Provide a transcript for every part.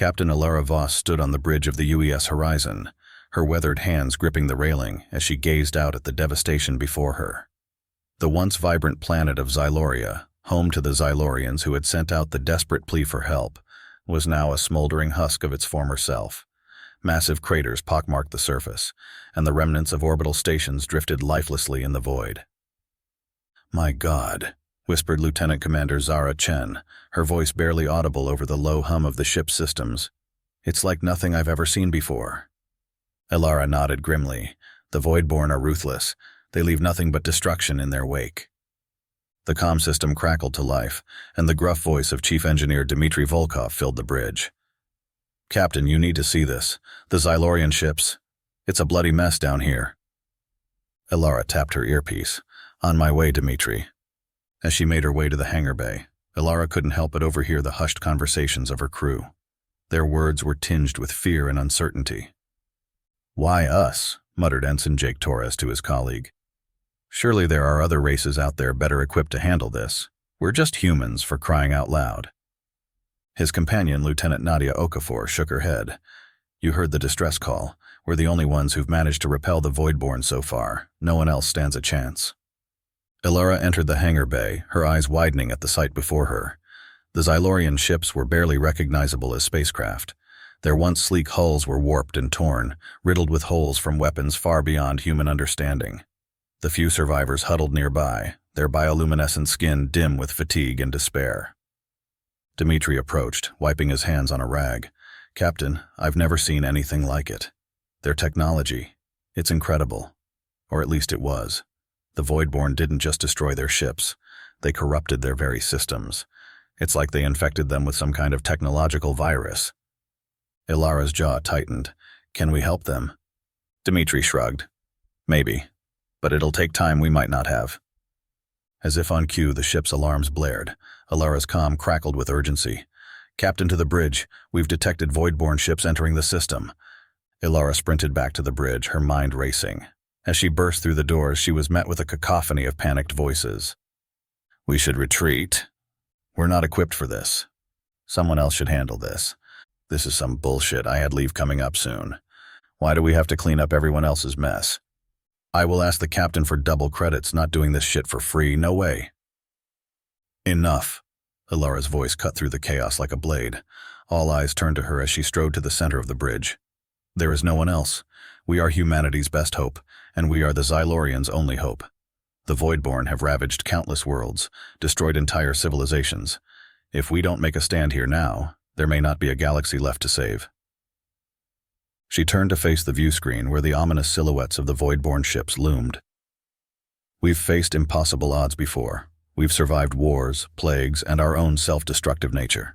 Captain Alara Voss stood on the bridge of the UES Horizon, her weathered hands gripping the railing as she gazed out at the devastation before her. The once vibrant planet of Xyloria, home to the Xylorians who had sent out the desperate plea for help, was now a smoldering husk of its former self. Massive craters pockmarked the surface, and the remnants of orbital stations drifted lifelessly in the void. "My God," whispered Lieutenant Commander Zara Chen, her voice barely audible over the low hum of the ship's systems. "It's like nothing I've ever seen before." Alara nodded grimly. "The Voidborn are ruthless. They leave nothing but destruction in their wake." The comm system crackled to life, and the gruff voice of Chief Engineer Dmitry Volkov filled the bridge. "Captain, you need to see this. The Xylorian ships. It's a bloody mess down here." Alara tapped her earpiece. "On my way, Dmitry." As she made her way to the hangar bay, Alara couldn't help but overhear the hushed conversations of her crew. Their words were tinged with fear and uncertainty. "Why us?" muttered Ensign Jake Torres to his colleague. "Surely there are other races out there better equipped to handle this. We're just humans, for crying out loud." His companion, Lieutenant Nadia Okafor, shook her head. "You heard the distress call. We're the only ones who've managed to repel the Voidborn so far. No one else stands a chance." Alara entered the hangar bay, her eyes widening at the sight before her. The Xylorian ships were barely recognizable as spacecraft. Their once sleek hulls were warped and torn, riddled with holes from weapons far beyond human understanding. The few survivors huddled nearby, their bioluminescent skin dim with fatigue and despair. Dmitry approached, wiping his hands on a rag. "Captain, I've never seen anything like it. Their technology, it's incredible. Or at least it was. The Voidborn didn't just destroy their ships, they corrupted their very systems. It's like they infected them with some kind of technological virus." Ilara's jaw tightened. "Can we help them?" Dmitry shrugged. "Maybe. But it'll take time we might not have." As if on cue, the ship's alarms blared. Alara's comm crackled with urgency. "Captain, to the bridge. We've detected Voidborn ships entering the system." Alara sprinted back to the bridge, her mind racing. As she burst through the doors, she was met with a cacophony of panicked voices. "We should retreat. We're not equipped for this. Someone else should handle this. This is some bullshit. I had leave coming up soon. Why do we have to clean up everyone else's mess? I will ask the captain for double credits, not doing this shit for free. No way." "Enough." Alara's voice cut through the chaos like a blade. All eyes turned to her as she strode to the center of the bridge. "There is no one else. We are humanity's best hope, and we are the Xylorians' only hope. The Voidborn have ravaged countless worlds, destroyed entire civilizations. If we don't make a stand here now, there may not be a galaxy left to save." She turned to face the view screen where the ominous silhouettes of the Voidborn ships loomed. "We've faced impossible odds before. We've survived wars, plagues, and our own self-destructive nature.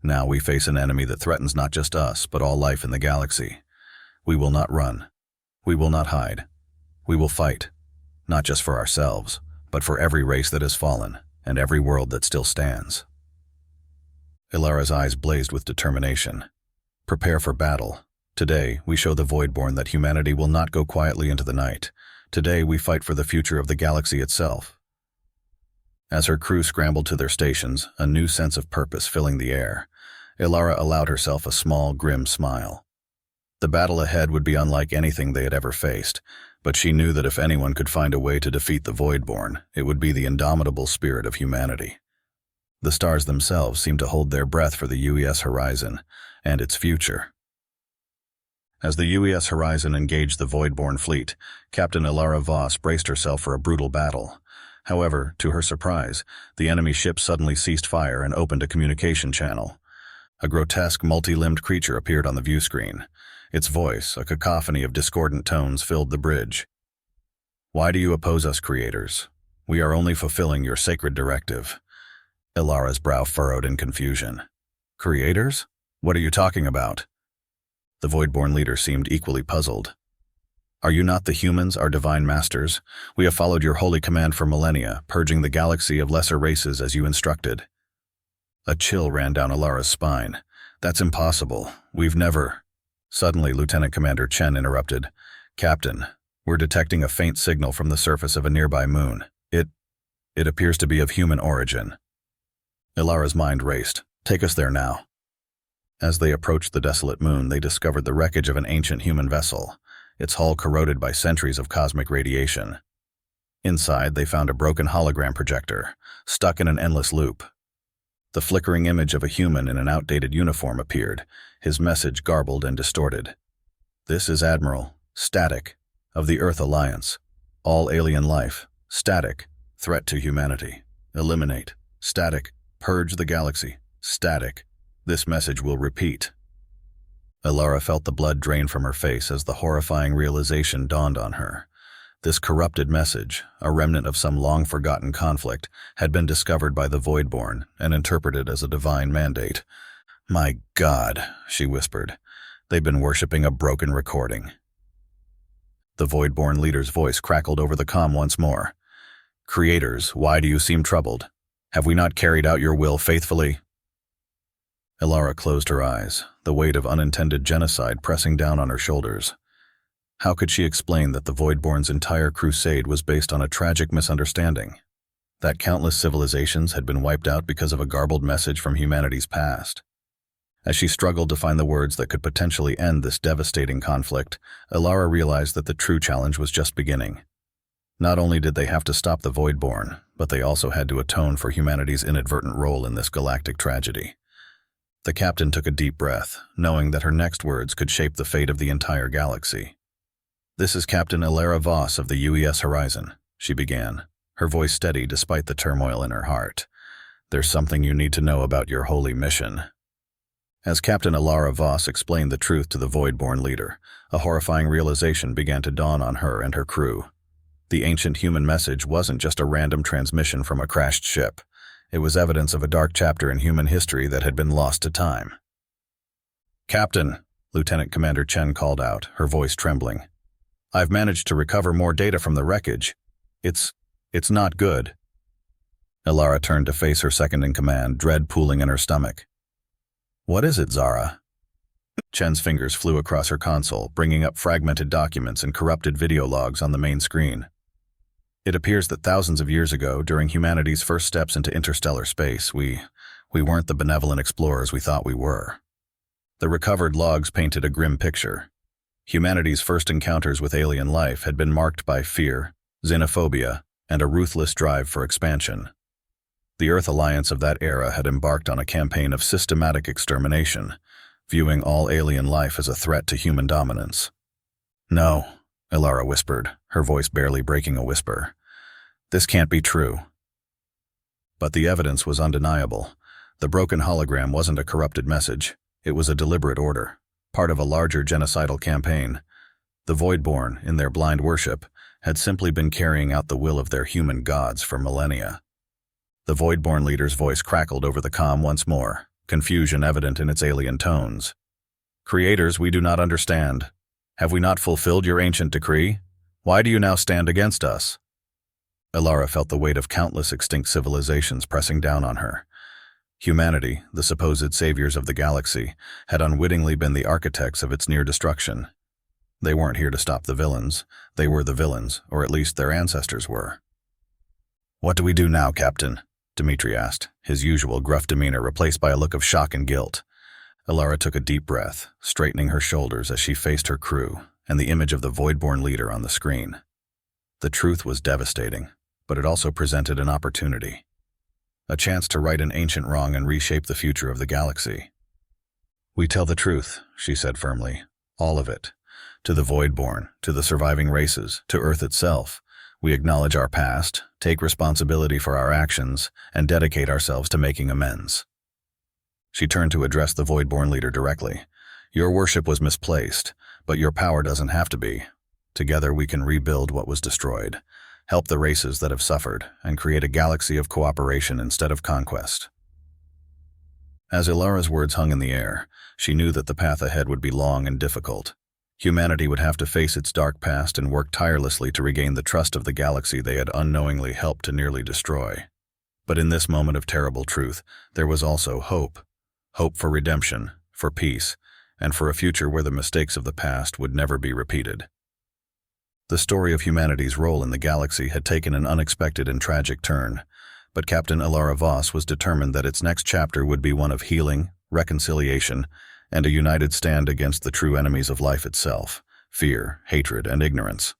Now we face an enemy that threatens not just us, but all life in the galaxy. We will not run. We will not hide. We will fight, not just for ourselves, but for every race that has fallen, and every world that still stands." Ilara's eyes blazed with determination. "Prepare for battle. Today, we show the Voidborn that humanity will not go quietly into the night. Today, we fight for the future of the galaxy itself." As her crew scrambled to their stations, a new sense of purpose filling the air, Ilara allowed herself a small, grim smile. The battle ahead would be unlike anything they had ever faced, but she knew that if anyone could find a way to defeat the Voidborn, it would be the indomitable spirit of humanity. The stars themselves seemed to hold their breath for the UES Horizon and its future. As the UES Horizon engaged the Voidborn fleet, Captain Alara Voss braced herself for a brutal battle. However, to her surprise, the enemy ship suddenly ceased fire and opened a communication channel. A grotesque, multi-limbed creature appeared on the view screen. Its voice, a cacophony of discordant tones, filled the bridge. "Why do you oppose us, creators? We are only fulfilling your sacred directive." Ilara's brow furrowed in confusion. "Creators? What are you talking about?" The Voidborn leader seemed equally puzzled. "Are you not the humans, our divine masters? We have followed your holy command for millennia, purging the galaxy of lesser races as you instructed." A chill ran down Ilara's spine. "That's impossible. We've never—" Suddenly, Lieutenant Commander Chen interrupted. "Captain, we're detecting a faint signal from the surface of a nearby moon. It appears to be of human origin." Ilara's mind raced. "Take us there now." As they approached the desolate moon, they discovered the wreckage of an ancient human vessel, its hull corroded by centuries of cosmic radiation. Inside, they found a broken hologram projector, stuck in an endless loop. The flickering image of a human in an outdated uniform appeared, his message garbled and distorted. "This is Admiral, Static, of the Earth Alliance. All alien life, Static, threat to humanity. Eliminate, Static, purge the galaxy, Static. This message will repeat." Alara felt the blood drain from her face as the horrifying realization dawned on her. This corrupted message, a remnant of some long-forgotten conflict, had been discovered by the Voidborn and interpreted as a divine mandate. "My God," she whispered. "They've been worshipping a broken recording." The Voidborn leader's voice crackled over the comm once more. "Creators, why do you seem troubled? Have we not carried out your will faithfully?" Alara closed her eyes, the weight of unintended genocide pressing down on her shoulders. How could she explain that the Voidborn's entire crusade was based on a tragic misunderstanding? That countless civilizations had been wiped out because of a garbled message from humanity's past? As she struggled to find the words that could potentially end this devastating conflict, Alara realized that the true challenge was just beginning. Not only did they have to stop the Voidborn, but they also had to atone for humanity's inadvertent role in this galactic tragedy. The captain took a deep breath, knowing that her next words could shape the fate of the entire galaxy. "This is Captain Alara Voss of the UES Horizon," she began, her voice steady despite the turmoil in her heart. "There's something you need to know about your holy mission." As Captain Alara Voss explained the truth to the Voidborn leader, a horrifying realization began to dawn on her and her crew. The ancient human message wasn't just a random transmission from a crashed ship. It was evidence of a dark chapter in human history that had been lost to time. "Captain," Lieutenant Commander Chen called out, her voice trembling. "I've managed to recover more data from the wreckage. It's not good." Alara turned to face her second-in-command, dread pooling in her stomach. "What is it, Zara?" Chen's fingers flew across her console, bringing up fragmented documents and corrupted video logs on the main screen. "It appears that thousands of years ago, during humanity's first steps into interstellar space, we weren't the benevolent explorers we thought we were." The recovered logs painted a grim picture. Humanity's first encounters with alien life had been marked by fear, xenophobia, and a ruthless drive for expansion. The Earth Alliance of that era had embarked on a campaign of systematic extermination, viewing all alien life as a threat to human dominance. "No," Alara whispered, her voice barely breaking a whisper. "This can't be true." But the evidence was undeniable. The broken hologram wasn't a corrupted message. It was a deliberate order, part of a larger genocidal campaign. The Voidborn, in their blind worship, had simply been carrying out the will of their human gods for millennia. The Voidborn leader's voice crackled over the comm once more, confusion evident in its alien tones. "Creators, we do not understand. Have we not fulfilled your ancient decree? Why do you now stand against us?" Alara felt the weight of countless extinct civilizations pressing down on her. Humanity, the supposed saviors of the galaxy, had unwittingly been the architects of its near destruction. They weren't here to stop the villains. They were the villains, or at least their ancestors were. "What do we do now, Captain?" Dmitri asked, his usual gruff demeanor replaced by a look of shock and guilt. Alara took a deep breath, straightening her shoulders as she faced her crew and the image of the Voidborn leader on the screen. The truth was devastating, but it also presented an opportunity. A chance to right an ancient wrong and reshape the future of the galaxy. "We tell the truth," she said firmly. "All of it. To the Voidborn, to the surviving races, to Earth itself. We acknowledge our past, take responsibility for our actions, and dedicate ourselves to making amends." She turned to address the Voidborn leader directly. "Your worship was misplaced, but your power doesn't have to be. Together we can rebuild what was destroyed, help the races that have suffered, and create a galaxy of cooperation instead of conquest." As Alara's words hung in the air, she knew that the path ahead would be long and difficult. Humanity would have to face its dark past and work tirelessly to regain the trust of the galaxy they had unknowingly helped to nearly destroy. But in this moment of terrible truth, there was also hope. Hope for redemption, for peace, and for a future where the mistakes of the past would never be repeated. The story of humanity's role in the galaxy had taken an unexpected and tragic turn, but Captain Alara Voss was determined that its next chapter would be one of healing, reconciliation, and a united stand against the true enemies of life itself: fear, hatred, and ignorance.